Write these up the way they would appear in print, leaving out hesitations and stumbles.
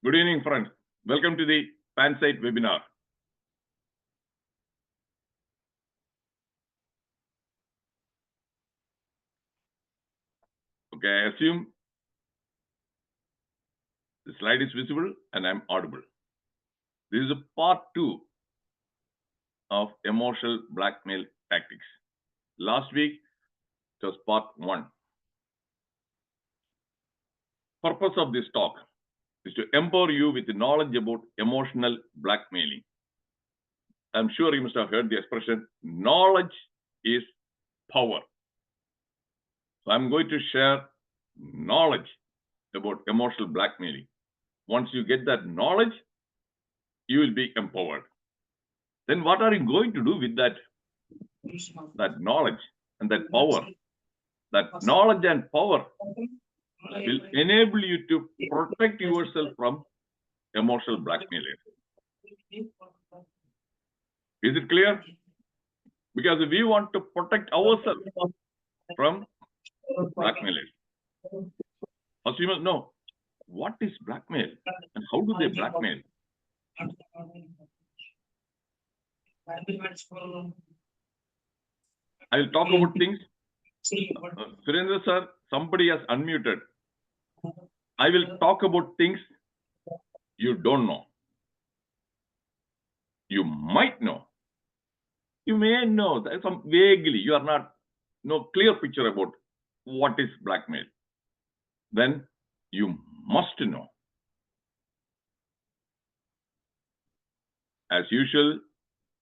Good evening, friends. Welcome to the PANSIGHT webinar. Okay, I assume the slide is visible and I'm audible. This is a part 2 of emotional blackmail tactics. Last week, it was part 1. Purpose of this talk is to empower you with the knowledge about emotional blackmailing. I'm sure you must have heard the expression, knowledge is power. So I'm going to share knowledge about emotional blackmailing. Once you get that knowledge, you will be empowered. Then what are you going to do with that knowledge and that power? That knowledge and power will enable you to protect yourself from emotional blackmailers. Is it clear? Because we want to protect ourselves from blackmailers. First, you must know what is blackmail and how do they blackmail. I will talk about things. Surendra sir, somebody has unmuted. I will talk about things you don't know. You might know. You may know that some vaguely. You are not no clear picture about what is blackmail. Then you must know. As usual,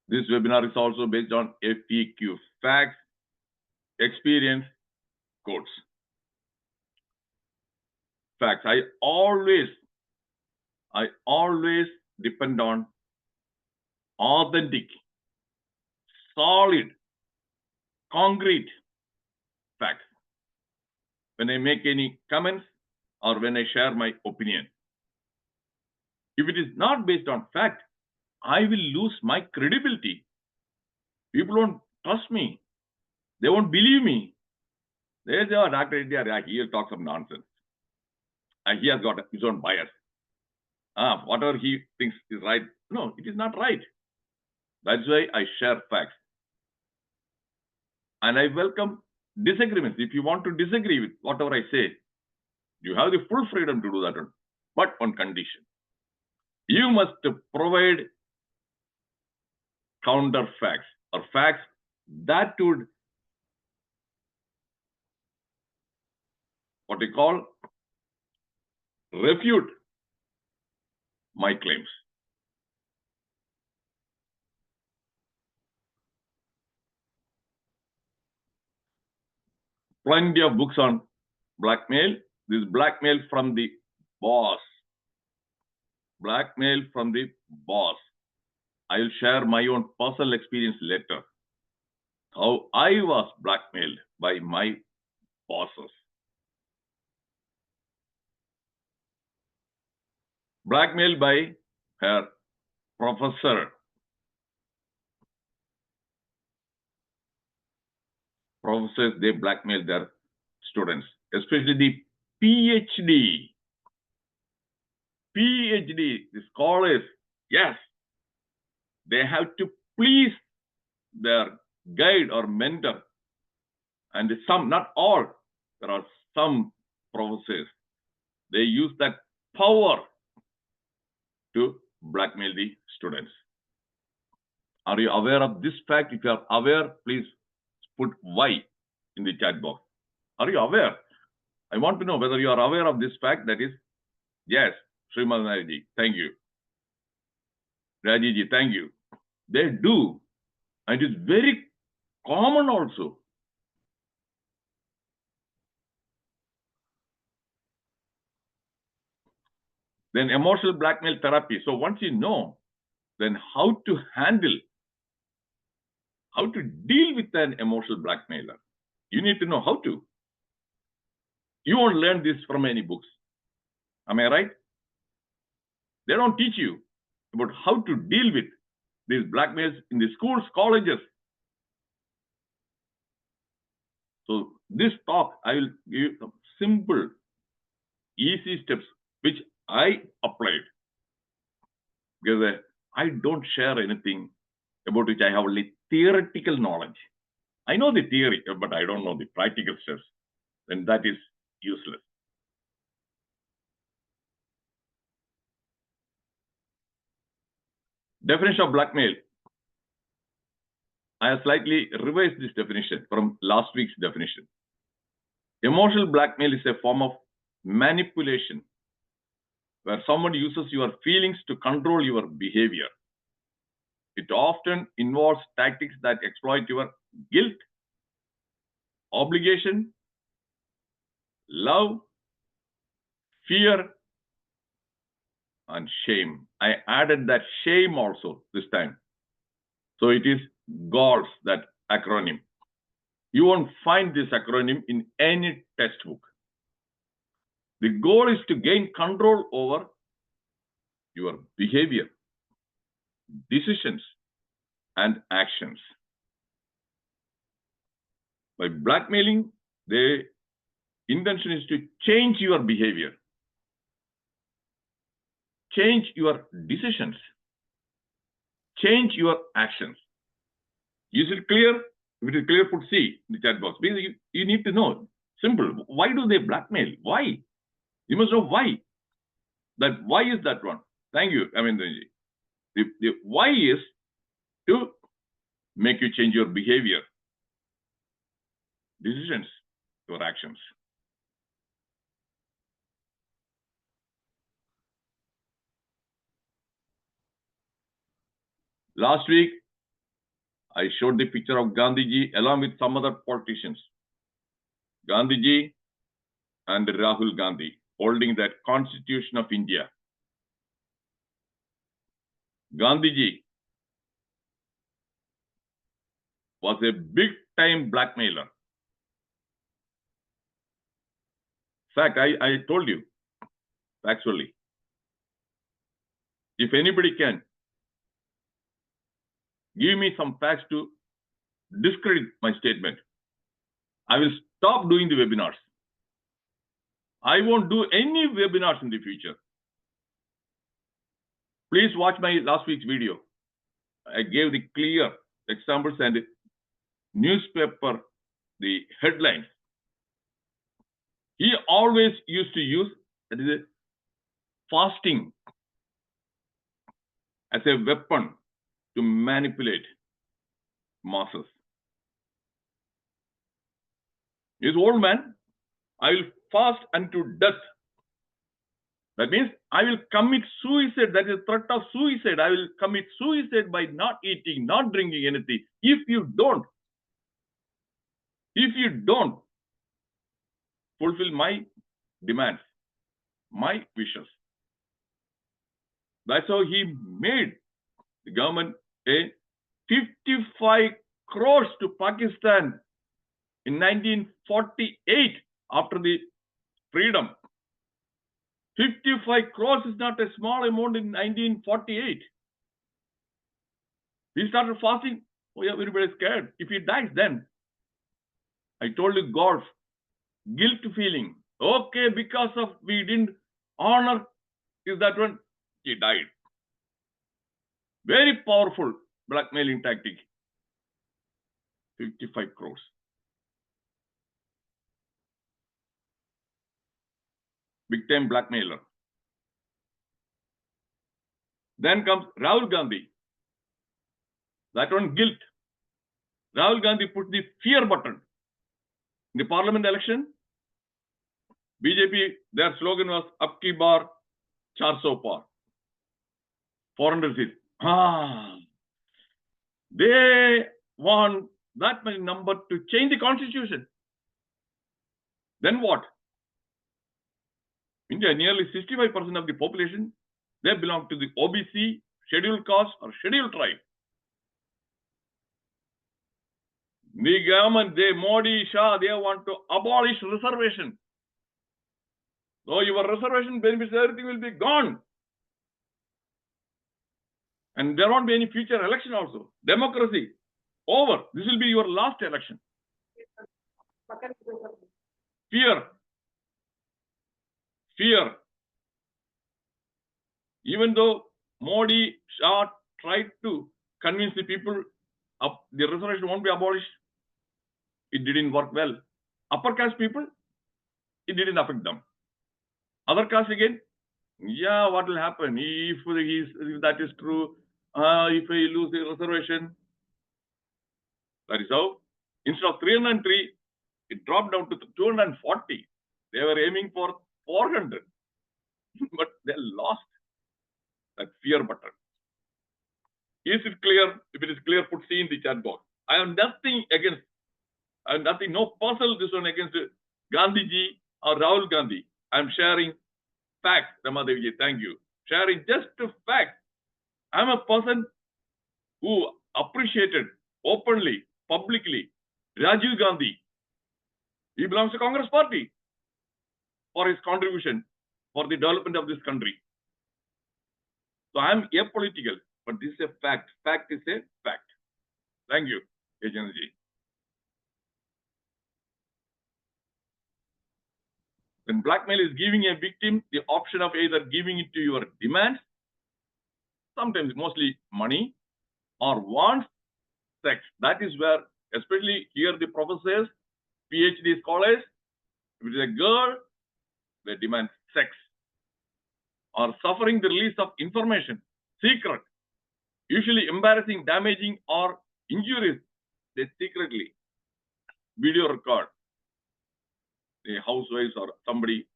this webinar is also based on FAQ, facts, experience, quotes. Facts. I always depend on authentic, solid, concrete facts when I make any comments or when I share my opinion. If it is not based on fact, I will lose my credibility. People won't trust me. They won't believe me. They say, oh, Dr. Reddiar, he'll talk some nonsense. He has got his own bias. Whatever he thinks is right. No, it is not right. That's why I share facts. And I welcome disagreements. If you want to disagree with whatever I say, you have the full freedom to do that, but on condition. You must provide counter facts or facts that would, what we call, refute my claims. Plenty of books on blackmail. This is blackmail from the boss. Blackmail from the boss. I will share my own personal experience later. How I was blackmailed by my bosses. Blackmailed by her professor. Professors, they blackmail their students, especially the PhD. PhD, the scholars, yes, they have to please their guide or mentor. And some, not all, there are some professors, they use that power to blackmail the students. Are you aware of this fact? If you are aware, please put Y in the chat box. Are you aware? I want to know whether you are aware of this fact. That is, yes, Srimad Naraji, thank you. Rajiji, thank you. They do. And it is very common also. Then emotional blackmail therapy. So once you know, then how to handle, how to deal with an emotional blackmailer. You need to know how to. You won't learn this from any books. Am I right? They don't teach you about how to deal with these blackmails in the schools, colleges. So this talk, I will give you some simple, easy steps, which I applied because I don't share anything about which I have only theoretical knowledge. I know the theory, but I don't know the practical steps. Then that is useless. Definition of blackmail. I have slightly revised this definition from last week's definition. Emotional blackmail is a form of manipulation where someone uses your feelings to control your behavior. It often involves tactics that exploit your guilt, obligation, love, fear, and shame. I added that shame also this time. So it is GALS, that acronym. You won't find this acronym in any textbook. The goal is to gain control over your behavior, decisions, and actions. By blackmailing, the intention is to change your behavior, change your decisions, change your actions. Is it clear? If it is clear, put C in the chat box. Because you need to know. Simple. Why do they blackmail? Why? You must know why. That why is that one? Thank you. I mean, the why is to make you change your behavior, decisions, your actions. Last week, I showed the picture of Gandhiji along with some other politicians. Gandhiji and Rahul Gandhi holding that Constitution of India. Gandhiji was a big-time blackmailer. Fact, I told you, factually. If anybody can give me some facts to discredit my statement, I will stop doing the webinars. I won't do any webinars in the future. Please watch my last week's video. I gave the clear examples and newspaper, the headlines. He always used to use, that is, fasting as a weapon to manipulate masses. This old man, I will fast unto death. That means I will commit suicide. That is threat of suicide. I will commit suicide by not eating, not drinking anything. If you don't fulfill my demands, my wishes. That's how he made the government pay 55 crores to Pakistan in 1948 after the freedom. 55 crores is not a small amount in 1948. He started fasting. Oh yeah, everybody's scared. If he dies, then I told you God's guilt feeling. Okay, because of we didn't honor is that one, he died. Very powerful blackmailing tactic. 55 crores. Big time blackmailer. Then comes Rahul Gandhi. That one, guilt. Rahul Gandhi put the fear button. In the parliament election, BJP, their slogan was Ab ki baar 400 par. 400 seats. They want that many number to change the constitution. Then what? India, nearly 65% of the population, they belong to the OBC, scheduled caste or scheduled tribe. The government, Modi, Shah, they want to abolish reservation. So your reservation benefits, everything will be gone. And there won't be any future election also. Democracy, over. This will be your last election. Fear. Even though Modi, Shah tried to convince the people the reservation won't be abolished, it didn't work well. Upper caste people, it didn't affect them. Other caste again, yeah, what will happen if that is true? If we lose the reservation, that is how. Instead of 303, it dropped down to 240. They were aiming for 400, but they lost that fear button. Is it clear? If it is clear, put C in the chat box. I have nothing against, no personal this one against Gandhiji or Rahul Gandhi. I am sharing facts, Ramadevi, thank you. Sharing just a fact. I am a person who appreciated openly, publicly, Rajiv Gandhi. He belongs to Congress Party for his contribution for the development of this country. So I am apolitical, but this is a fact. Fact is a fact. Thank you, Agency. When blackmail is giving a victim the option of either giving it to your demands, sometimes mostly money, or wants sex. That is where, especially here the professors, PhD scholars, if it is a girl, they demand sex. Or suffering the release of information, secret, usually embarrassing, damaging, or injurious, they secretly video record the housewives or somebody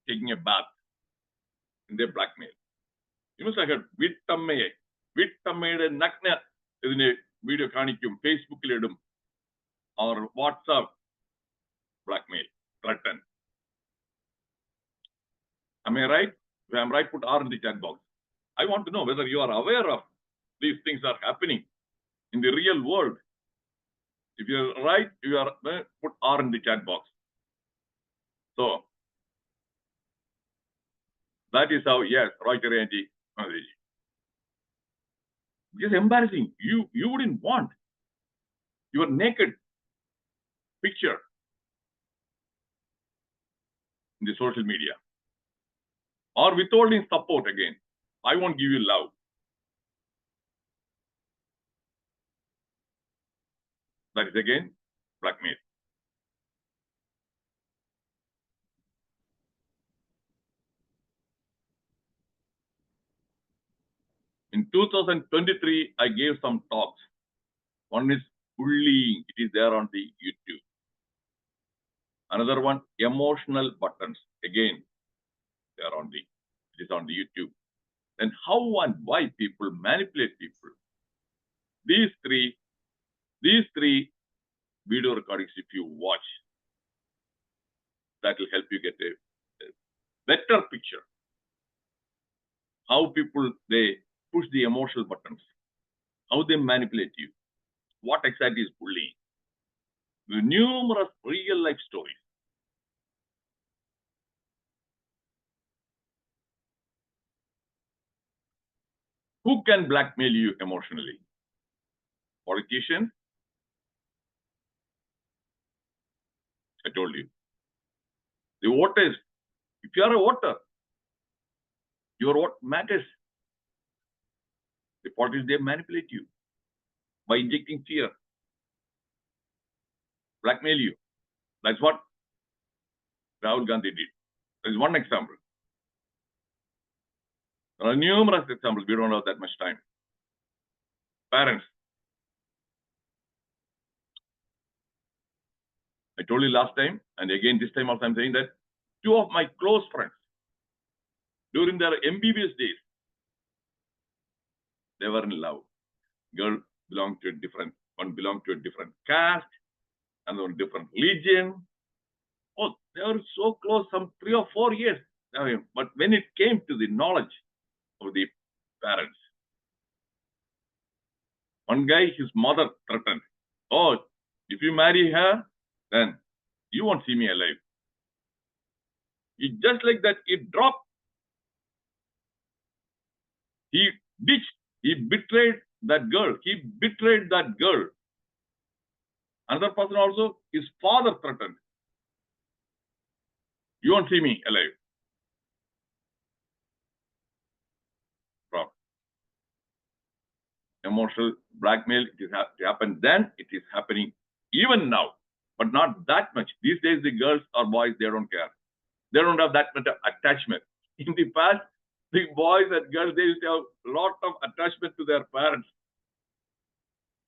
taking a bath in their blackmail. You must have heard Vittamayade Nakna in a video കാണിക്കും ഫേസ്ബുക്കിലിടും or WhatsApp blackmail, threaten. Am I right? If I am right, put R in the chat box. I want to know whether you are aware of these things are happening in the real world. If you are right, you are put R in the chat box. So that is how, yes, Roy Karanji. It's embarrassing. You wouldn't want your naked picture in the social media. Or withholding support again. I won't give you love. That is again blackmail. In 2023, I gave some talks. One is bullying. It is there on the YouTube. Another one, emotional buttons. Again, they are on the, it is on the YouTube. And how and why people manipulate people. These three video recordings, if you watch, that will help you get a better picture. How people, they push the emotional buttons. How they manipulate you. What exactly is bullying? The numerous real life stories. Who can blackmail you emotionally? Politicians? I told you. The voters. If you are a voter, your vote matters. The politicians, they manipulate you by injecting fear. Blackmail you. That's what Rahul Gandhi did. That is one example. There are numerous examples. We don't have that much time. Parents. I told you last time, and again this time also I'm saying that two of my close friends, during their MBBS days, they were in love. Girl belonged to a different, one belonged to a different caste, and one different religion. Oh, they were so close, some 3 or 4 years. But when it came to the knowledge of the parents, one guy, his mother threatened, oh, if you marry her, then you won't see me alive. It just like that, it dropped. He ditched, he betrayed that girl. He betrayed that girl. Another person also, his father threatened. You won't see me alive. emotional blackmail. It happened then. It is happening even now, but not that much. These days, the girls or boys, they don't care. They don't have that much of attachment. In the past, the boys and girls, they used to have a lot of attachment to their parents.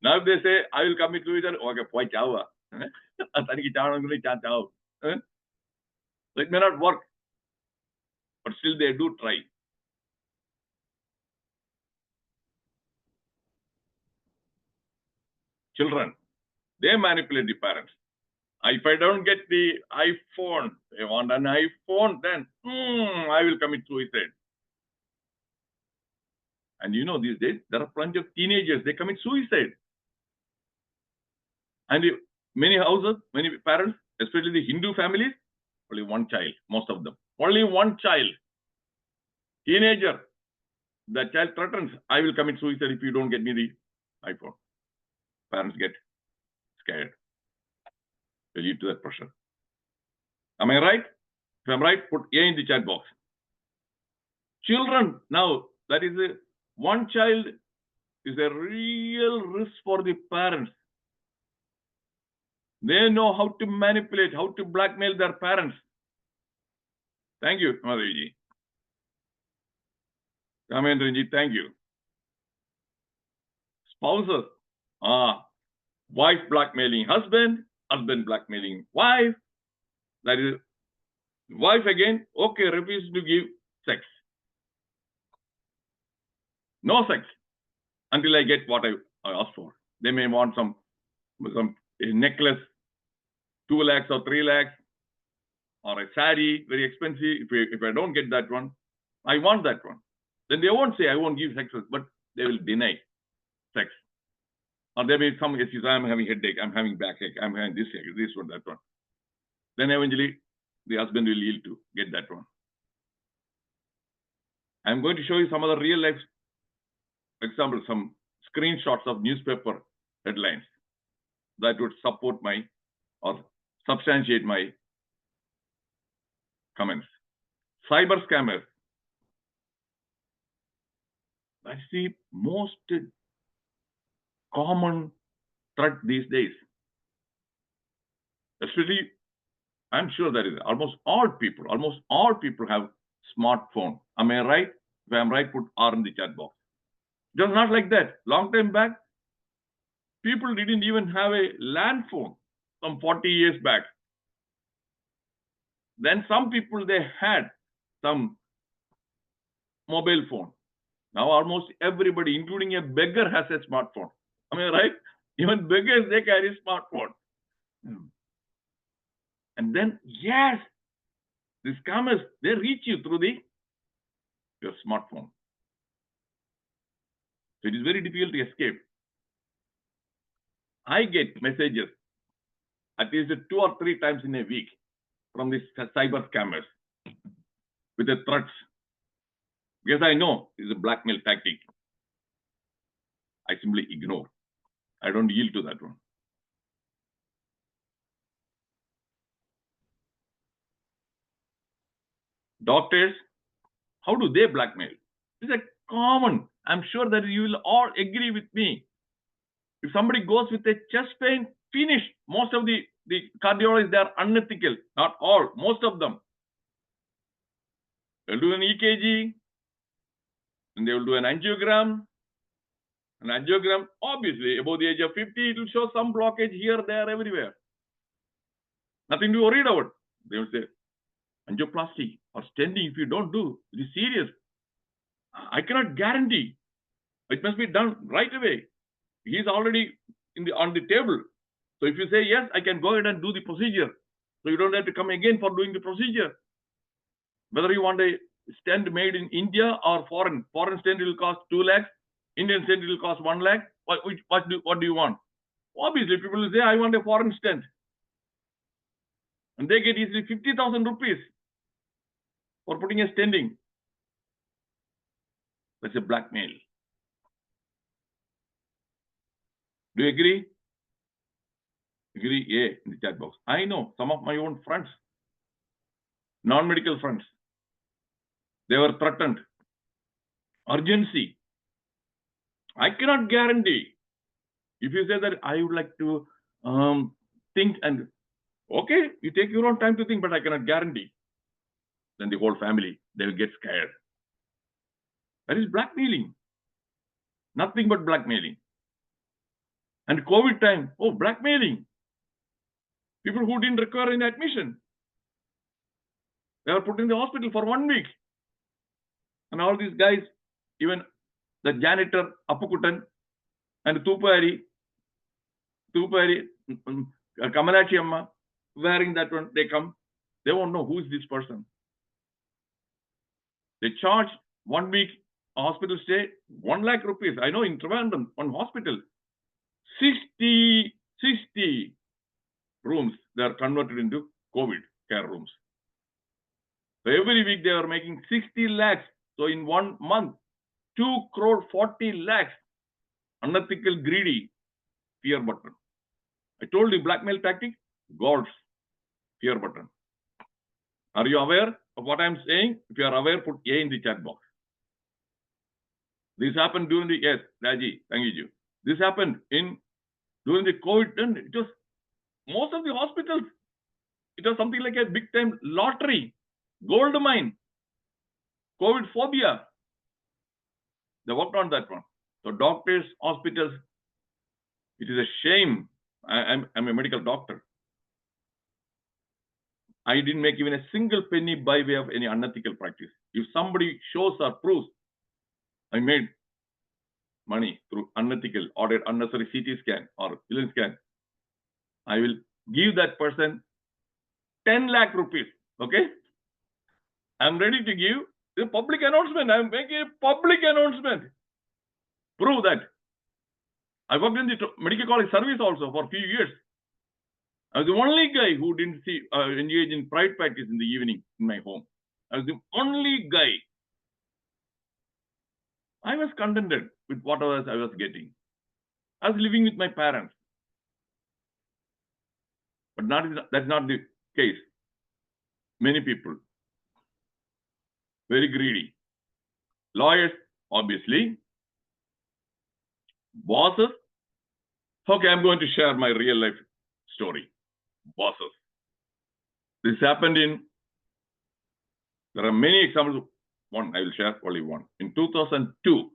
Now if they say, I will commit suicide, okay, why chawa? It may not work, but still they do try. Children, they manipulate the parents. If I don't get the iPhone, they want an iPhone, then I will commit suicide. And you know, these days, there are plenty of teenagers, they commit suicide. And many houses, many parents, especially the Hindu families, only one child, most of them. Only one child. Teenager. The child threatens, I will commit suicide if you don't get me the iPhone. Parents get scared. They lead to that pressure. Am I right? If I'm right, put A in the chat box. Children, now, that is one child is a real risk for the parents. They know how to manipulate, how to blackmail their parents. Thank you, Madhaviji. Ramendranji, thank you. Spouses. Wife blackmailing husband, husband blackmailing wife. That is, wife again, okay, refuses to give sex. No sex until I get what I asked for. They may want some a necklace, 2 lakhs or 3 lakhs, or a sari, very expensive. If I don't get that one, I want that one. Then they won't say I won't give sex, but they will deny sex. Or there may be some excuse, I'm having headache, I'm having backache, I'm having this one, that one. Then eventually the husband will yield to get that one. I'm going to show you some other real life examples, some screenshots of newspaper headlines that would support my or substantiate my comments. Cyber scammers. That's the most common threat these days. Especially, I'm sure that is almost all people have smartphone. Am I right? If I'm right, put R in the chat box. Just not like that. Long time back, people didn't even have a land phone some 40 years back. Then some people, they had some mobile phone. Now almost everybody, including a beggar, has a smartphone. Am I right? Even beggars, they carry smartphone. And then, yes, the scammers, they reach you through your smartphone. So it is very difficult to escape. I get messages at least 2 or 3 times in a week from these cyber scammers with the threats. Because I know it's a blackmail tactic. I simply ignore. I don't yield to that one. Doctors, how do they blackmail? It's a common. I'm sure that you will all agree with me. If somebody goes with a chest pain, finish. Most of the cardiologists, they are unethical. Not all, most of them. They'll do an EKG, and they will do an angiogram. An angiogram, obviously, above the age of 50, it will show some blockage here, there, everywhere. Nothing to worry about. They will say, angioplasty or stenting, if you don't do, it is serious. I cannot guarantee. It must be done right away. He's already on the table. So if you say, yes, I can go ahead and do the procedure. So you don't have to come again for doing the procedure. Whether you want a stent made in India or foreign stent will cost 2 lakhs. Indian stent will cost 1 lakh. What do you want? Obviously, people will say, I want a foreign stent. And they get easily 50,000 rupees for putting a stenting. That's a blackmail. Do you agree? Agree? Yeah, in the chat box. I know some of my own friends, non-medical friends, they were threatened. Urgency. I cannot guarantee. If you say that I would like to think and okay, you take your own time to think, but I cannot guarantee. Then the whole family, they will get scared. That is blackmailing. Nothing but blackmailing. And COVID time, oh, blackmailing. People who didn't require any admission. They were put in the hospital for 1 week. And all these guys, even the janitor, Appukutan, and Tupari, Kamalachi Amma, wearing that one, they come. They won't know who is this person. They charge 1 week hospital stay, 1 lakh rupees. I know in Trivandrum, one hospital, 60 rooms, they are converted into COVID care rooms. So every week they are making 60 lakhs. So in 1 month, 2 crore 40 lakhs. Unethical, greedy, fear button. I told you blackmail tactic, God's fear button. Are you aware of what I'm saying? If you are aware, put A in the chat box. This happened during the, yes, Raji, thank you. This happened during the COVID, and it was most of the hospitals, it was something like a big time lottery, gold mine, COVID phobia. They worked on that one. So doctors, hospitals, it is a shame. I'm a medical doctor. I didn't make even a single penny by way of any unethical practice. If somebody shows or proves I made money through unethical or unnecessary CT scan or villain scan, I will give that person 10 lakh rupees. Okay? I'm ready to give the public announcement. I'm making a public announcement. Prove that. I worked in the medical college service also for a few years. I was the only guy who didn't engage in private practice in the evening in my home. I was the only guy. I was contented with whatever I was getting. I was living with my parents. But that's not the case. Many people, very greedy. Lawyers, obviously. Bosses. Okay, I'm going to share my real life story. Bosses. This happened there are many examples. One, I will share only one. In 2002,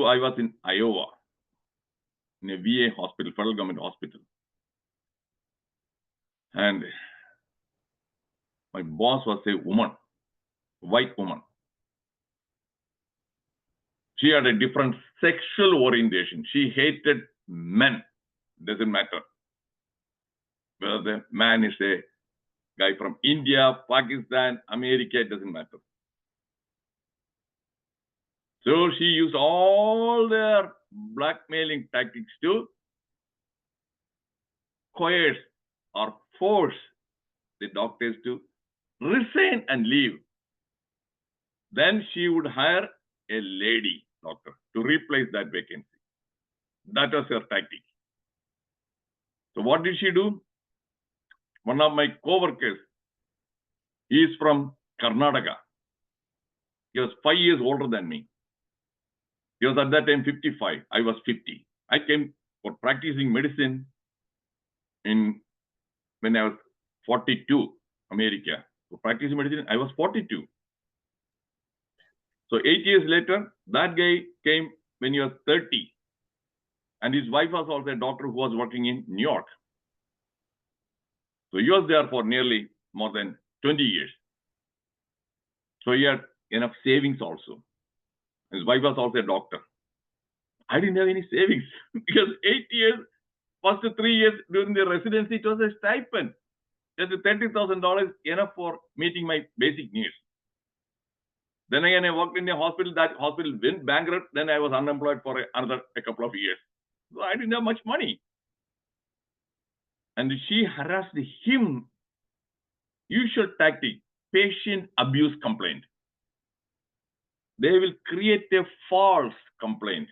I was in Iowa, in a VA hospital, federal government hospital. And my boss was a woman, white woman. She had a different sexual orientation. She hated men. Doesn't matter whether the man is a guy from India, Pakistan, America, it doesn't matter. So she used all their blackmailing tactics to coerce or force the doctors to resign and leave. Then she would hire a lady doctor to replace that vacancy. That was her tactic. So what did she do? One of my co-workers, he is from Karnataka. He was 5 years older than me. He was at that time 55. I was 50. I came for practicing medicine when I was 42, America. For practicing medicine, I was 42. So 8 years later, that guy came when he was 30. And his wife was also a doctor who was working in New York. So he was there for nearly more than 20 years. So he had enough savings also. His wife was also a doctor. I didn't have any savings because 8 years, first 3 years during the residency, it was a stipend. Just $30,000 enough for meeting my basic needs. Then again, I worked in a hospital. That hospital went bankrupt. Then I was unemployed for another couple of years. So I didn't have much money. And she harassed him. Usual tactic, patient abuse complaint. They will create a false complaint.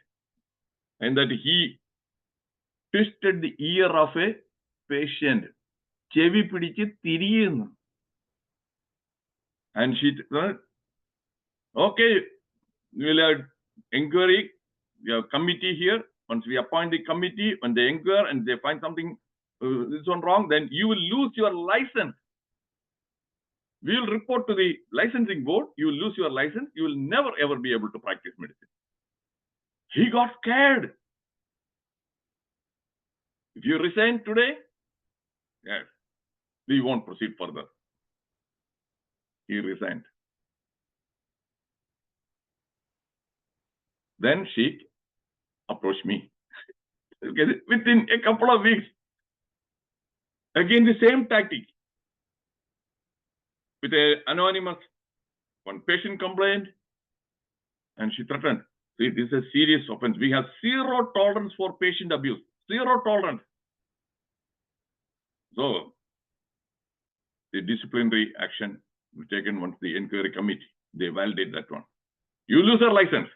And that he twisted the ear of a patient. Chevi pidiche tiriyunu. And she, okay, we'll have inquiry, we have committee here. Once we appoint the committee, when they inquire and they find something this one wrong, then you will lose your license. We will report to the licensing board. You will lose your license. You will never ever be able to practice medicine. He got scared. If you resign today, yes, we won't proceed further. He resigned. Then she approached me. Within a couple of weeks, again the same tactic. With an anonymous one patient complained, and she threatened. See, this is a serious offense. We have zero tolerance for patient abuse. Zero tolerance. So, the disciplinary action was taken once the inquiry committee, they validate that one. You lose your license.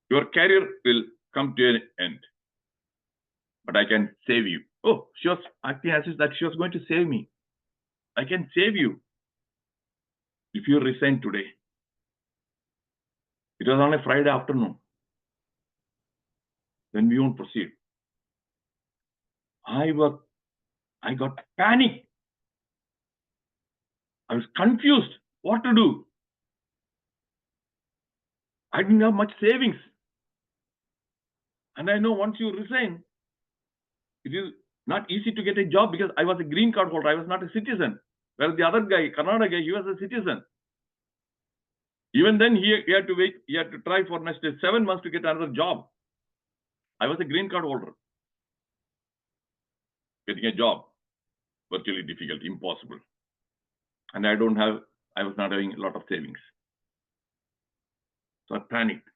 Your career will come to an end. But I can save you. Oh, she was acting as if that she was going to save me. I can save you if you resign today. It was on a Friday afternoon. Then we won't proceed. I got panicked. I was confused what to do. I didn't have much savings. And I know once you resign, it is not easy to get a job because I was a green card holder. I was not a citizen. Whereas the other guy, Kannada guy, he was a citizen. Even then, he had to wait. He had to try for next 7 months to get another job. I was a green card holder. Getting a job, virtually difficult, impossible. And I was not having a lot of savings. So I panicked.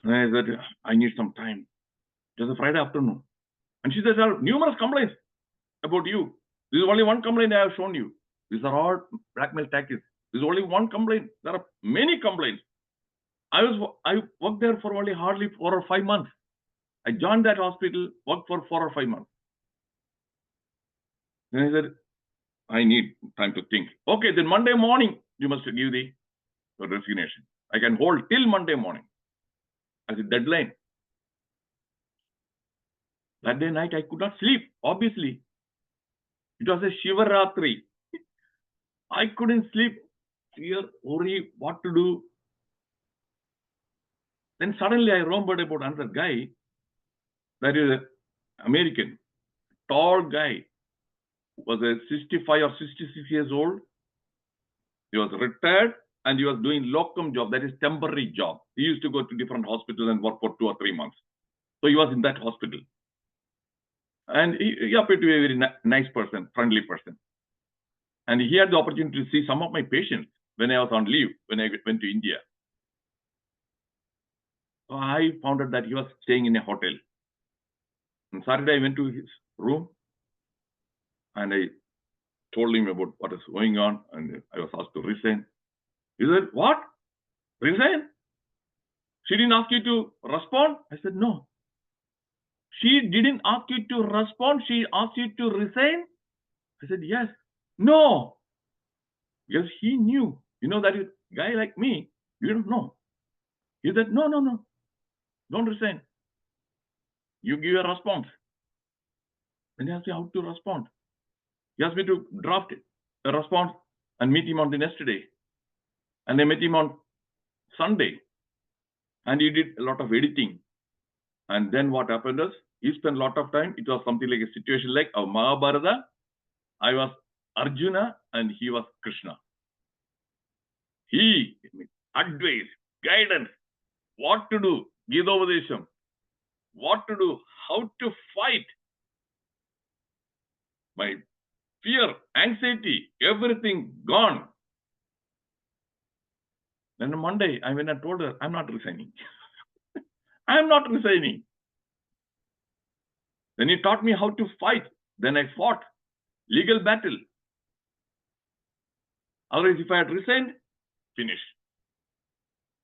And I said, I need some time. It was a Friday afternoon. And she said, there are numerous complaints about you. This is only one complaint I have shown you. These are all blackmail tactics. This is only one complaint. There are many complaints. I worked there for only hardly 4 or 5 months. I joined that hospital, worked for 4 or 5 months. Then I said, I need time to think. Okay, then Monday morning, you must give the resignation. I can hold till Monday morning as a deadline. That day night, I could not sleep, obviously. It was a Shivaratri. I couldn't sleep. Fear, worry, what to do. Then suddenly I remembered about another guy. That is an American, tall guy. Was a 65 or 66 years old. He was retired and he was doing locum job, that is temporary job. He used to go to different hospitals and work for 2 or 3 months. So he was in that hospital. And he appeared to be a very nice person, friendly person. And he had the opportunity to see some of my patients when I was on leave, when I went to India. So I found out that he was staying in a hotel. On Saturday, I went to his room and I told him about what is going on, and I was asked to resign. He said, what? Resign? She didn't ask you to respond? I said, no. She didn't ask you to respond. She asked you to resign? I said, yes. No. Because he knew. You know that a guy like me, you don't know. He said, no. Don't resign. You give a response. And he asked me how to respond. He asked me to draft a response and meet him on the next day. And I met him on Sunday. And he did a lot of editing. And then what happened is, he spent a lot of time. It was something like a situation like a Mahabharata. I was Arjuna and he was Krishna. He advice, guidance, what to do, Gita-Upadesham, what to do, how to fight. My fear, anxiety, everything gone. Then on Monday, I went and told her, I'm not resigning. I'm not resigning. Then he taught me how to fight. Then I fought. Legal battle. Otherwise, if I had resigned, finish.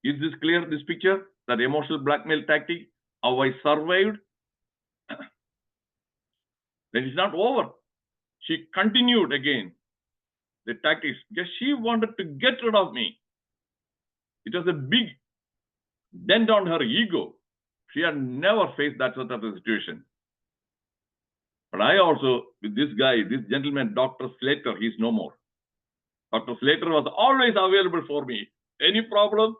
Is this clear, this picture? That emotional blackmail tactic, how I survived? Then it's not over. She continued again the tactics because she wanted to get rid of me. It was a big dent on her ego. She had never faced that sort of a situation. But I also, with this guy, this gentleman, Dr. Slater, he's no more. Dr. Slater was always available for me. Any problem?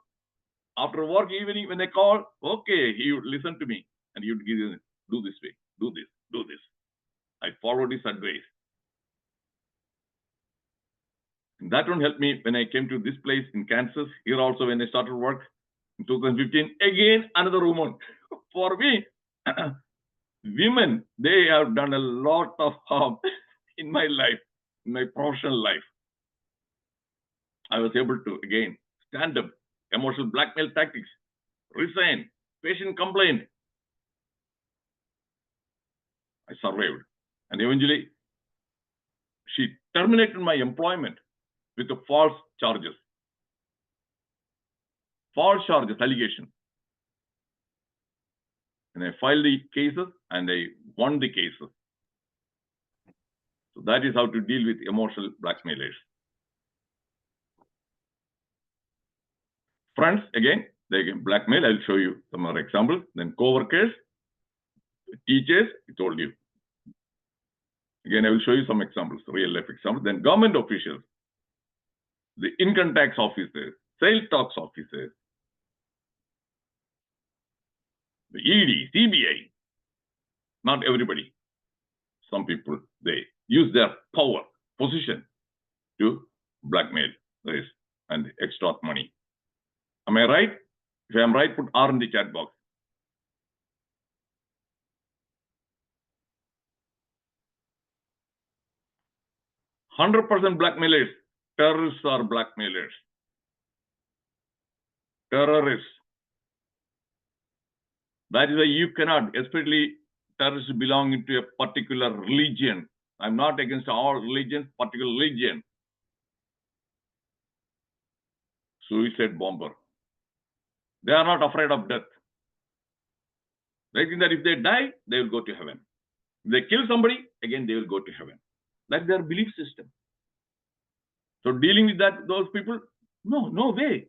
After work evening, when I call, okay, he would listen to me and he would give you, do this way, do this, do this. I followed his advice. And that one helped me when I came to this place in Kansas. Here also, when I started work in 2015, again, another woman. For me, women, they have done a lot of harm in my life, in my professional life. I was able to, again, stand up, emotional blackmail tactics, resign, patient complaint. I survived. And eventually, she terminated my employment with the false charges. False charges, allegation. And I filed the cases and I won the cases. So that is how to deal with emotional blackmailers. Friends, again, they can blackmail. I'll show you some other examples. Then co-workers, teachers, I told you. Again, I will show you some examples, real life examples. Then government officials, the income tax officers, sales tax officers, the ED, CBI. Not everybody. Some people, they use their power, position to blackmail this and extort money. Am I right? If I am right, put R in the chat box. 100% blackmailers. Terrorists are blackmailers. Terrorists. That is why you cannot, especially terrorists belonging to a particular religion. I'm not against all religions, particular religion. Suicide bomber. They are not afraid of death. They think that if they die, they will go to heaven. If they kill somebody, again, they will go to heaven. That's their belief system. So dealing with those people, no way.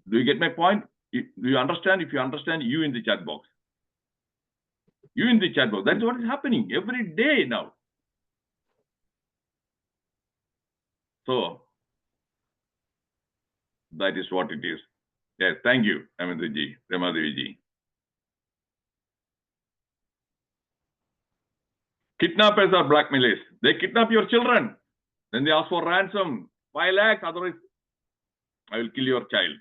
Do you get my point? Do you understand? If you understand, you in the chat box. You in the chat box. That's what is happening every day now. So that is what it is. Yes, thank you, Ramadevi ji. Kidnappers are blackmailers. They kidnap your children. Then they ask for ransom, 5 lakhs, otherwise I will kill your child.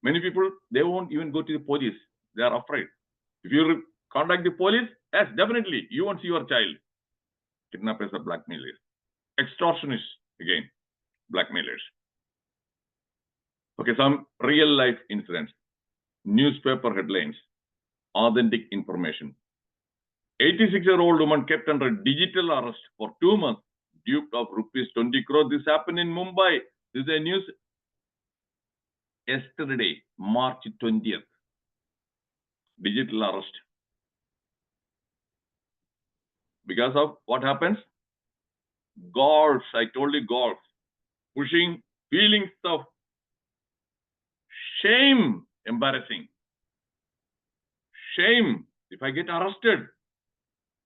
Many people, they won't even go to the police. They are afraid. If you contact the police, yes, definitely, you won't see your child. Kidnappers are blackmailers. Extortionists, again, blackmailers. Okay, some real life incidents. Newspaper headlines. Authentic information. 86-year-old woman kept under digital arrest for 2 months, duped of rupees 20 crore. This happened in Mumbai. This is a news yesterday, March 20th. Digital arrest. Because of what happens? Golf, I told you, golf. Pushing feelings of shame, embarrassing. Shame. If I get arrested,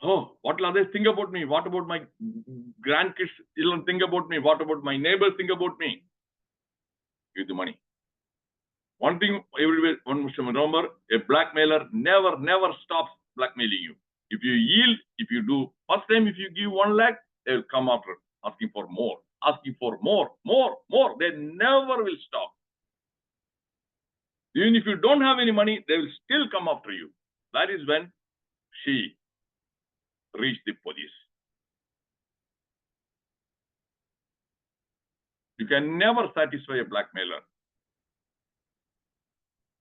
oh, what will others think about me? What about my grandkids children think about me? What about my neighbors think about me? Give the money. One thing one must remember, a blackmailer never stops blackmailing you. If you yield, if you do, first time if you give 1 lakh, they will come after asking for more, asking for more. They never will stop. Even if you don't have any money, they will still come after you. That is when she reached the police. You can never satisfy a blackmailer.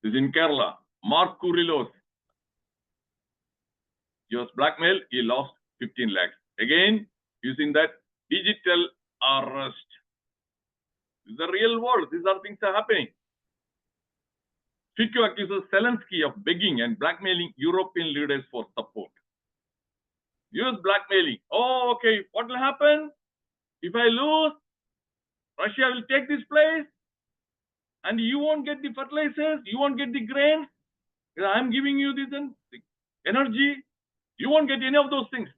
This is in Kerala. Mark Kurilos. He was blackmailed. He lost 15 lakhs. Again, using that digital arrest. This is the real world. These are things that are happening. FICO accuses Zelenskyy of begging and blackmailing European leaders for support. US blackmailing. Oh, okay. What will happen? If I lose, Russia will take this place and you won't get the fertilizers, you won't get the grains. I'm giving you this energy. You won't get any of those things.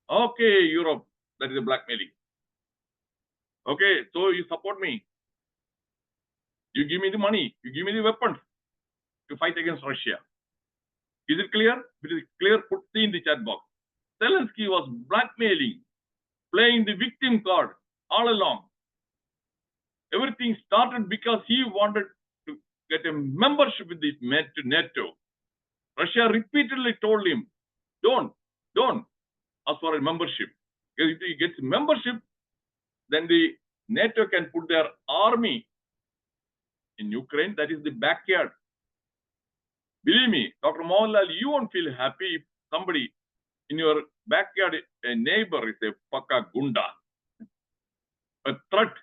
Okay, Europe, that is a blackmailing. Okay, so you support me. You give me the money. You give me the weapons to fight against Russia. Is it clear? If it is clear, put C in the chat box. Zelenskyy was blackmailing, playing the victim card all along. Everything started because he wanted to get a membership with the NATO. Russia repeatedly told him, don't ask for a membership. Because if he gets membership, then the NATO can put their army in Ukraine. That is the backyard. Believe me, Dr. Mohanlal, you won't feel happy if somebody in your backyard, a neighbor, is a pakka gunda, a threat.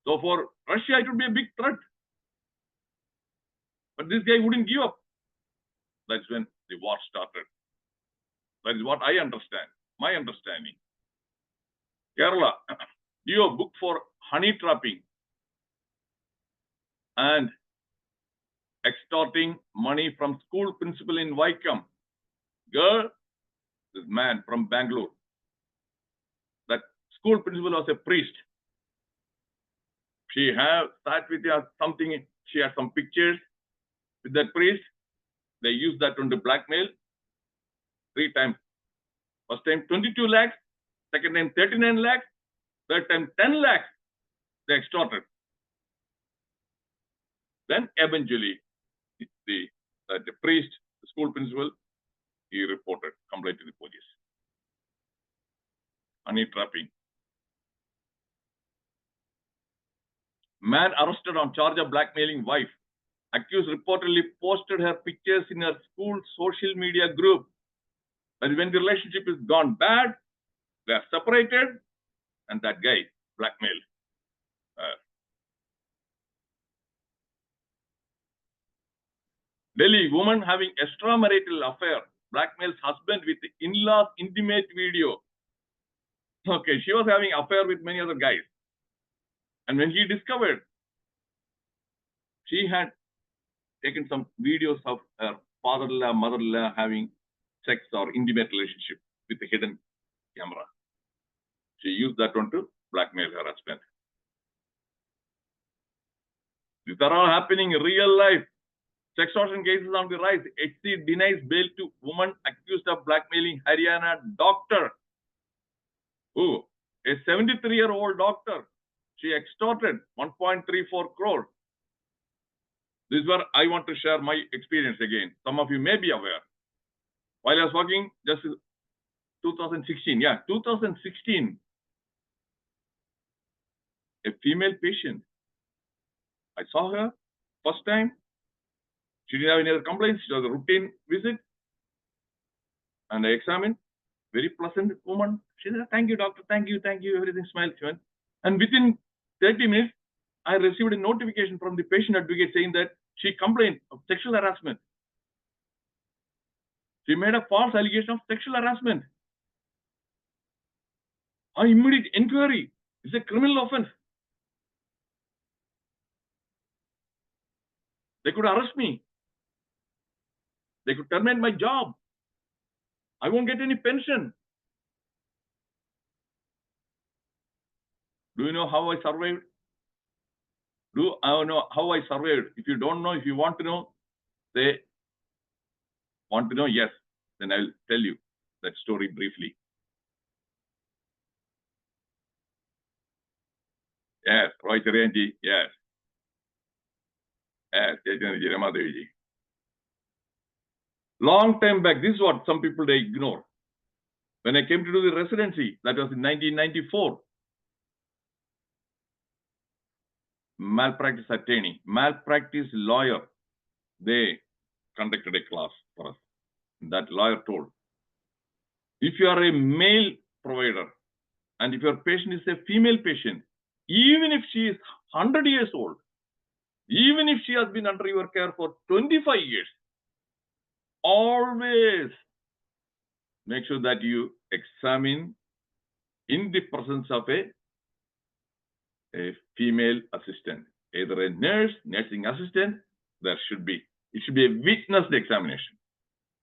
So for Russia, it would be a big threat. But this guy wouldn't give up. That's when the war started. That is what I understand, my understanding. Kerala, you have booked for honey trapping and extorting money from school principal in Vaikam. Girl, this man from Bangalore. That school principal was a priest. She have sat with something. She had some pictures with that priest. They used that to blackmail 3 times. First time 22 lakhs, second time 39 lakhs, third time 10 lakhs. They extorted. Then eventually, the priest, the school principal, he reported, complaint to the police. Honey trapping. Man arrested on charge of blackmailing wife. Accused reportedly posted her pictures in her school social media group. And when the relationship is gone bad, they are separated, and that guy blackmailed. Delhi, woman having extramarital affair blackmails husband with in-laws intimate video. Okay, she was having affair with many other guys. And when he discovered, she had taken some videos of her father-in-law, mother-in-law having sex or intimate relationship with a hidden camera. She used that one to blackmail her husband. These are all happening in real life. Sextortion cases on the rise. HC denies bail to woman accused of blackmailing Haryana doctor. Oh, a 73-year-old doctor. She extorted 1.34 crore. This is where I want to share my experience again. Some of you may be aware. While I was working, just 2016, 2016, a female patient. I saw her first time. She didn't have any other complaints. It was a routine visit. And I examined. Very pleasant woman. She said, thank you, doctor. Thank you. Everything smiled. And within 30 minutes, I received a notification from the patient advocate saying that she complained of sexual harassment. She made a false allegation of sexual harassment. An immediate inquiry. It's a criminal offense. They could arrest me. They could terminate my job. I won't get any pension. Do you know how I survived? Do I know how I survived? If you don't know, if you want to know, say, want to know? Yes. Then I'll tell you that story briefly. Yes, Roy Cherianji, yes. Yes, Ramadevi. Long time back, this is what some people they ignore. When I came to do the residency, that was in 1994. Malpractice attorney, malpractice lawyer, they conducted a class for us. That lawyer told, if you are a male provider and if your patient is a female patient, even if she is 100 years old, even if she has been under your care for 25 years, always make sure that you examine in the presence of a a female assistant, either a nurse, nursing assistant. It should be a witnessed examination.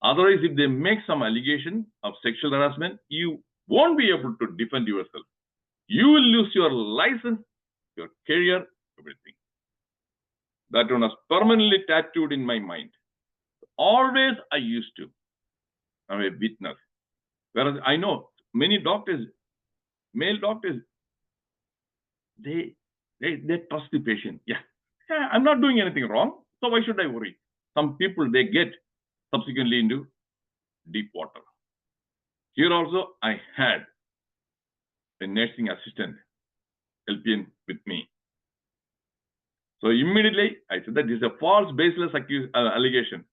Otherwise, if they make some allegation of sexual harassment, you won't be able to defend yourself. You will lose your license, your career, everything. That one was permanently tattooed in my mind. Always I used to. I'm a witness. Whereas I know many doctors, male doctors, they trust the patient. Yeah, I'm not doing anything wrong, so why should I worry? Some people, they get subsequently into deep water. Here also, I had a nursing assistant helping with me. So immediately, I said that this is a false, baseless allegation.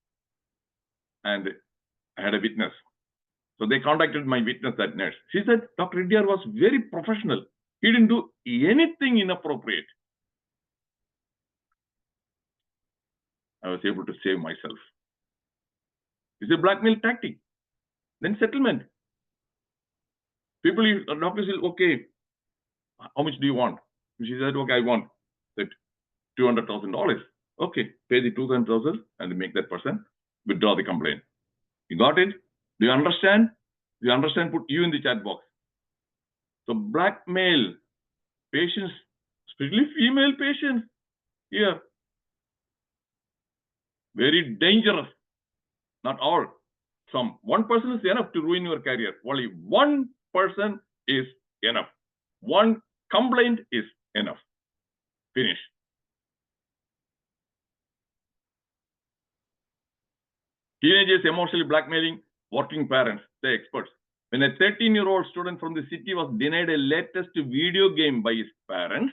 And I had a witness. So they contacted my witness, that nurse. She said, Dr. Reddiar was very professional. He didn't do anything inappropriate. I was able to save myself. It's a blackmail tactic. Then settlement. People, doctors will, okay, how much do you want? She said, okay, I want that $200,000. Okay, pay the $200,000 and make that person withdraw the complaint. You got it? Do you understand? Do you understand? Put you in the chat box. So blackmail patients, especially female patients, here, very dangerous. Not all. Some. One person is enough to ruin your career. Only one person is enough. One complaint is enough. Finish. Teenagers emotionally blackmailing working parents, the experts. When a 13-year-old student from the city was denied a latest video game by his parents,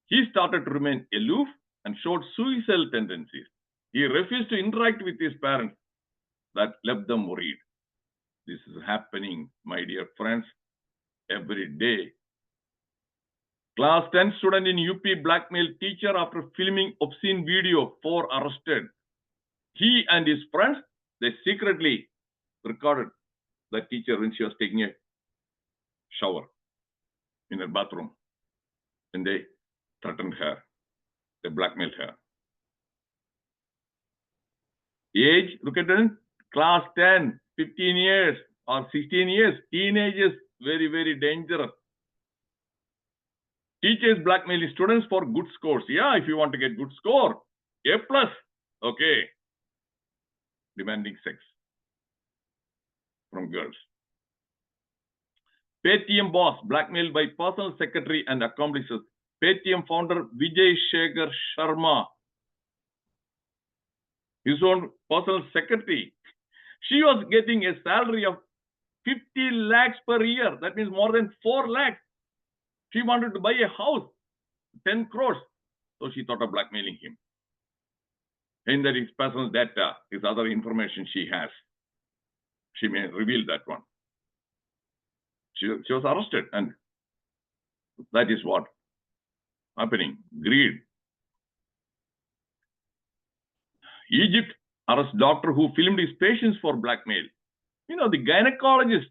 he started to remain aloof and showed suicidal tendencies. He refused to interact with his parents. That left them worried. This is happening, my dear friends, every day. Class 10 student in UP blackmailed teacher after filming obscene video, 4 arrested. He and his friends, they secretly recorded the teacher when she was taking a shower in her bathroom. And they threatened her. They blackmailed her. Age, look at them, class 10, 15 years or 16 years, teenagers, very, very dangerous. Teachers blackmailing students for good scores. Yeah, if you want to get good score, A+, okay. Demanding sex from girls. Paytm boss blackmailed by personal secretary and accomplices. Paytm founder Vijay Shekhar Sharma, his own personal secretary. She was getting a salary of 50 lakhs per year. That means more than 4 lakhs. She wanted to buy a house, 10 crores. So she thought of blackmailing him. And that his personal data, his other information she has. She may reveal that one. She was arrested, and that is what happening. Greed. Egypt arrests doctor who filmed his patients for blackmail. You know, the gynecologists,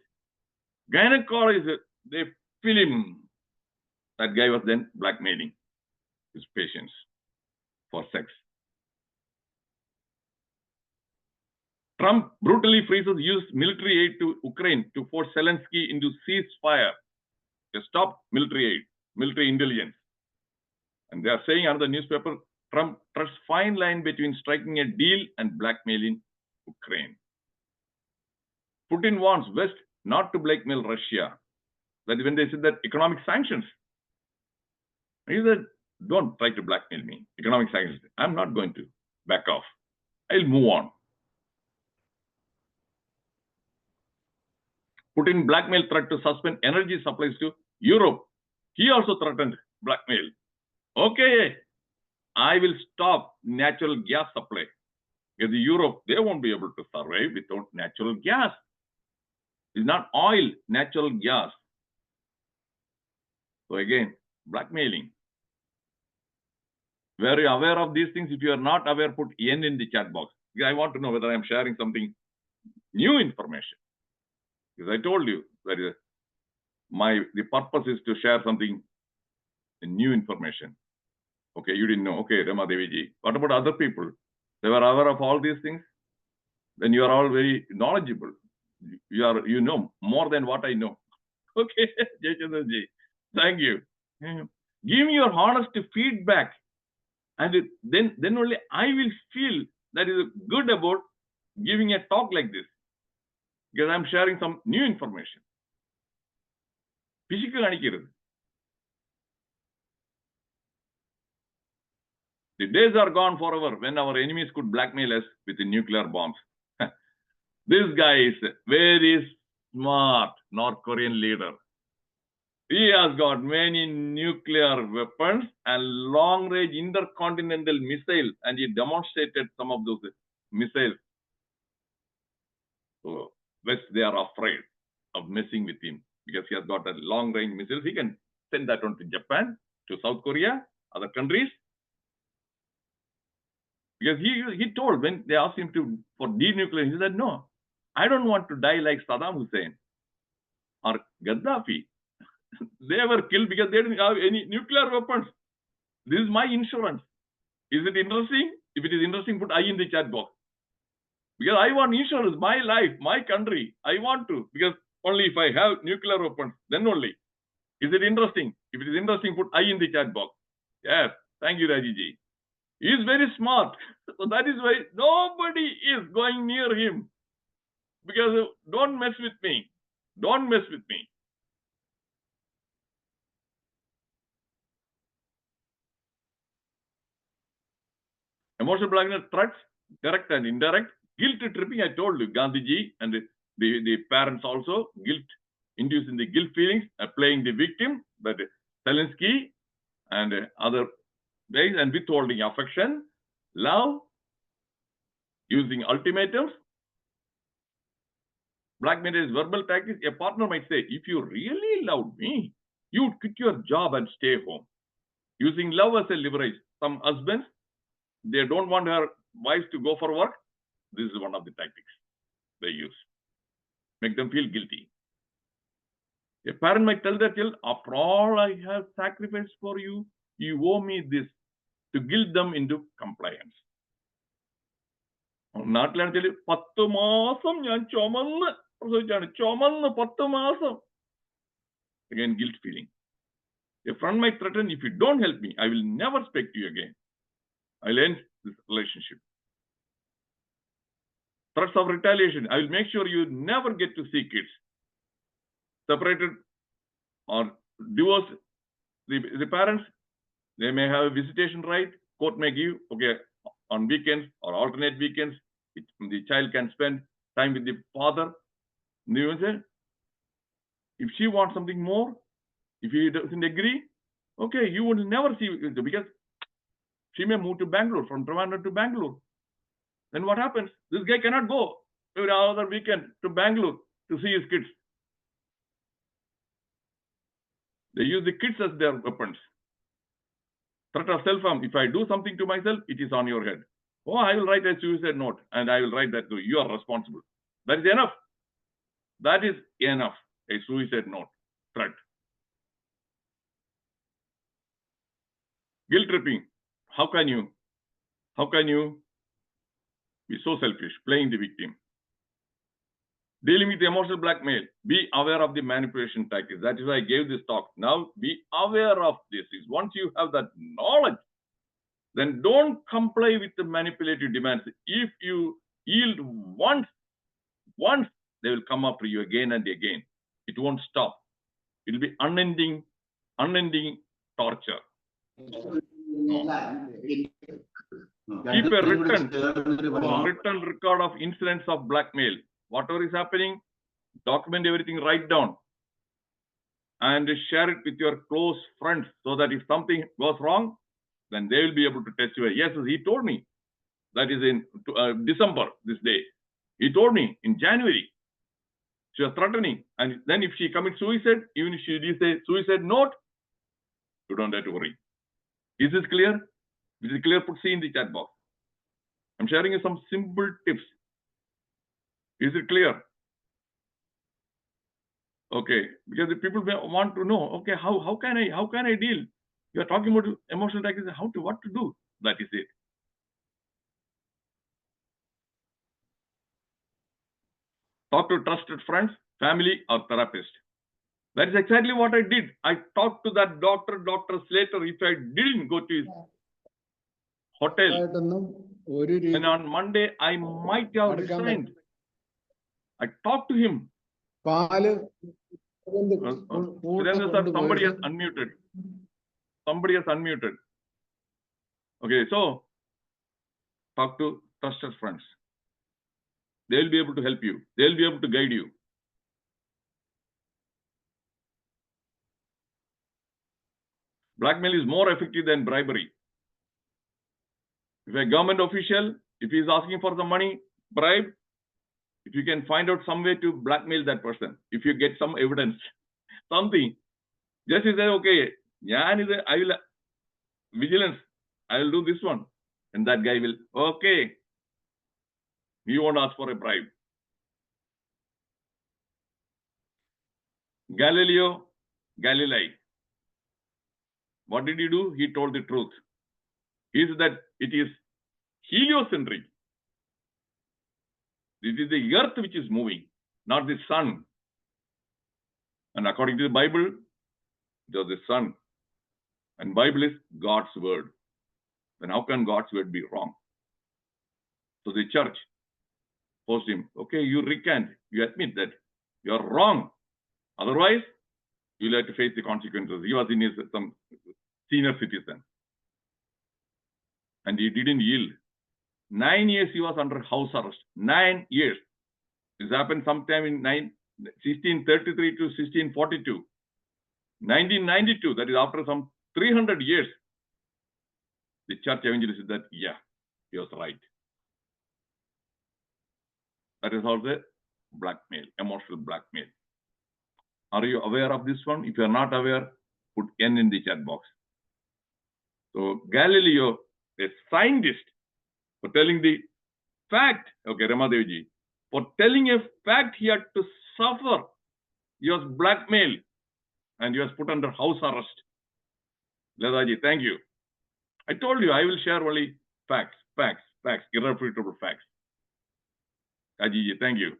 they film. That guy was then blackmailing his patients for sex. Trump brutally freezes US military aid to Ukraine to force Zelenskyy into ceasefire. They stopped military aid, military intelligence. And they are saying under the newspaper, Trump trusts fine line between striking a deal and blackmailing Ukraine. Putin wants West not to blackmail Russia. That when they said that economic sanctions, he said, don't try to blackmail me. Economic sanctions. I'm not going to back off. I'll move on. Putin blackmail threat to suspend energy supplies to Europe. He also threatened blackmail. Okay, I will stop natural gas supply. Because Europe, they won't be able to survive without natural gas. It's not oil, natural gas. So again, blackmailing. Very aware of these things. If you are not aware, put N in the chat box. Because I want to know whether I'm sharing something new information. Because I told you that the purpose is to share something new information. Okay, you didn't know. Okay, Rama Devi ji. What about other people? They were aware of all these things. Then you are all very knowledgeable. You know more than what I know. Okay, Jayachandra ji. Thank you. Give me your honest feedback, and then only I will feel that is good about giving a talk like this, because I'm sharing some new information. Physical kanikkirathu. The days are gone forever when our enemies could blackmail us with the nuclear bombs. This guy is very smart North Korean leader. He has got many nuclear weapons and long-range intercontinental missiles, and he demonstrated some of those missiles. So, West, they are afraid of messing with him because he has got a long-range missiles. He can send that one to Japan, to South Korea, other countries. Because he told, when they asked him for denuclearization, he said, no, I don't want to die like Saddam Hussein or Gaddafi. They were killed because they didn't have any nuclear weapons. This is my insurance. Is it interesting? If it is interesting, put I in the chat box. Because I want insurance, my life, my country. I want to. Because only if I have nuclear weapons, then only. Is it interesting? If it is interesting, put I in the chat box. Yes. Thank you, Rajiji. He is very smart. So that is why nobody is going near him. Because don't mess with me. Don't mess with me. Emotional blackmail, threats, direct and indirect. Guilt tripping, I told you, Gandhiji and the parents also, guilt, inducing the guilt feelings, playing the victim, but Zelenskyy and other ways, and withholding affection, love, using ultimatums. Blackmail is verbal tactics. A partner might say, if you really love me, you would quit your job and stay home. Using love as a leverage. Some husbands, they don't want their wives to go for work. This is one of the tactics they use. Make them feel guilty. A parent might tell their child, after all I have sacrificed for you, you owe me this, to guilt them into compliance. നാട്ടിലാണെങ്കിൽ 10 മാസം ഞാൻ ചുമന്ന് പ്രസവിച്ചാണ്, ചുമന്ന് 10 മാസം. Again, guilt feeling. A friend might threaten, if you don't help me, I will never speak to you again. I'll end this relationship. Threats of retaliation. I will make sure you never get to see kids. Separated or divorced, the parents, they may have a visitation right. Court may give, okay, on weekends or alternate weekends, the child can spend time with the father. If she wants something more, if he doesn't agree, okay, you will never see, because she may move to Bangalore, from Trivandrum to Bangalore. Then what happens? This guy cannot go every other weekend to Bangalore to see his kids. They use the kids as their weapons. Threat of self-harm. If I do something to myself, it is on your head. Oh, I will write a suicide note and I will write that to you. You are responsible. That is enough. That is enough. A suicide note. Threat. Guilt tripping. How can you be so selfish, playing the victim? Dealing with emotional blackmail. Be aware of the manipulation tactics. That is why I gave this talk. Now, be aware of this. Once you have that knowledge, then don't comply with the manipulative demands. If you yield once, they will come after you again and again. It won't stop. It will be unending torture. Keep a written record of incidents of blackmail. Whatever is happening, document everything, write down, and share it with your close friends, so that if something goes wrong, then they will be able to testify. Yes, he told me. That is in December, this day. He told me in January. She was threatening. And then if she commits suicide, even if she gives a suicide note, you don't have to worry. Is this clear? Is it clear? Put C in the chat box. I'm sharing you some simple tips. Is it clear? Okay, because the people want to know, okay, how can I deal? You are talking about emotional tactics, what to do. That is it. Talk to trusted friends, family, or therapist. That is exactly what I did. I talked to that doctor, Dr. Slater. If I didn't go to his hotel, and on Monday, I might have resigned. I talked to him. Somebody has unmuted. Somebody has unmuted. Okay, so talk to trusted friends. They'll be able to help you. They'll be able to guide you. Blackmail is more effective than bribery. If a government official, if he is asking for the money, bribe, if you can find out some way to blackmail that person, if you get some evidence, something, just say, okay, I will vigilance, I will do this one. And that guy will, okay, you won't ask for a bribe. Galileo Galilei, what did he do? He told the truth. He said that it is heliocentric. This is the earth which is moving, not the sun. And according to the Bible, it was the sun. And Bible is God's word. Then how can God's word be wrong? So the church forced him, okay, you recant, you admit that you are wrong. Otherwise, you'll have to face the consequences. He was in his some senior citizen. And he didn't yield. 9 years he was under house arrest. 9 years. This happened sometime in 1633 to 1642. 1992, that is after some 300 years, the church evangelist said that, yeah, he was right. That is also blackmail, emotional blackmail. Are you aware of this one? If you are not aware, put N in the chat box. So Galileo, a scientist, for telling the fact, okay, Ramadevi, for telling a fact he had to suffer. He was blackmailed and he was put under house arrest. Ladaji, thank you. I told you I will share only facts, irrefutable facts. Ajiji, thank you.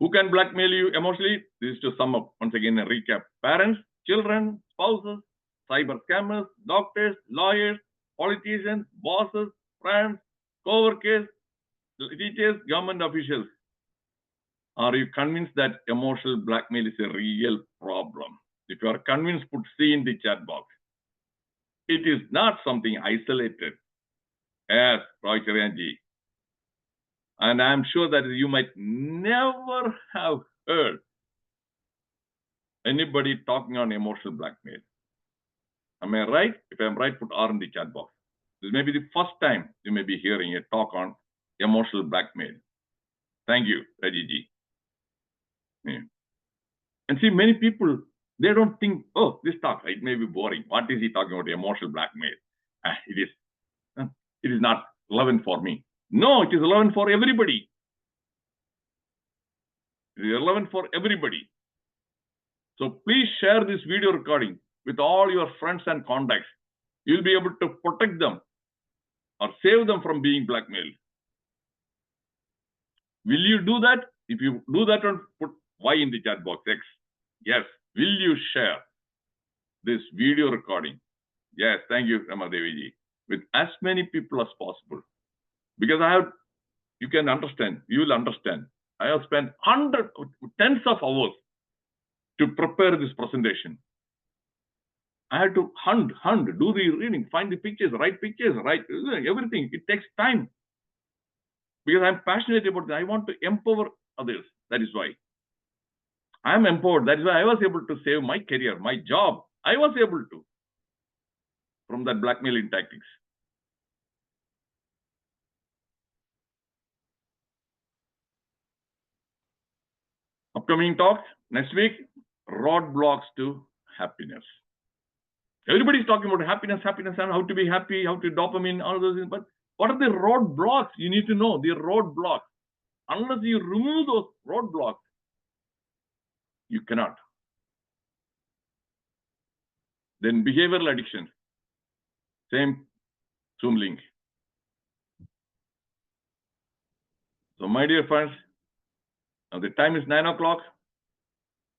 Who can blackmail you emotionally? This is to sum up once again a recap. Parents, children, spouses, cyber scammers, doctors, lawyers, politicians, bosses, friends, co-workers, teachers, government officials. Are you convinced that emotional blackmail is a real problem? If you are convinced, put C in the chat box. It is not something isolated. Yes, Roy Cherianji. And I'm sure that you might never have heard anybody talking on emotional blackmail. Am I right? If I'm right, put R in the chat box. This may be the first time you may be hearing a talk on emotional blackmail. Thank you, Reddiar. Yeah. And see, many people, they don't think, oh, this talk, it may be boring. What is he talking about? Emotional blackmail. It is not relevant for me. No, it is relevant for everybody. It is relevant for everybody. So please share this video recording with all your friends and contacts. You'll be able to protect them or save them from being blackmailed. Will you do that? If you do that, put Y in the chat box, X. Yes. Will you share this video recording? Yes, thank you, Ramadevi, with as many people as possible. Because you can understand, you will understand. I have spent tens of hours to prepare this presentation. I had to hunt, do the reading, find the pictures, write everything. It takes time. Because I'm passionate about that. I want to empower others. That is why. I am empowered. That is why I was able to save my career, my job. I was able to from that blackmailing tactics. Upcoming talks next week, roadblocks to happiness. Everybody is talking about happiness, and how to be happy, how to dopamine, all those things. But what are the roadblocks? You need to know the roadblocks. Unless you remove those roadblocks, you cannot. Then behavioral addiction, same Zoom link. So my dear friends, now the time is 9 o'clock.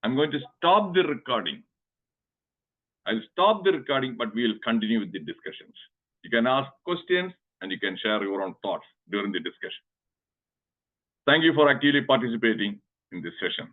I'm going to stop the recording. I'll stop the recording, but we will continue with the discussions. You can ask questions and you can share your own thoughts during the discussion. Thank you for actively participating in this session.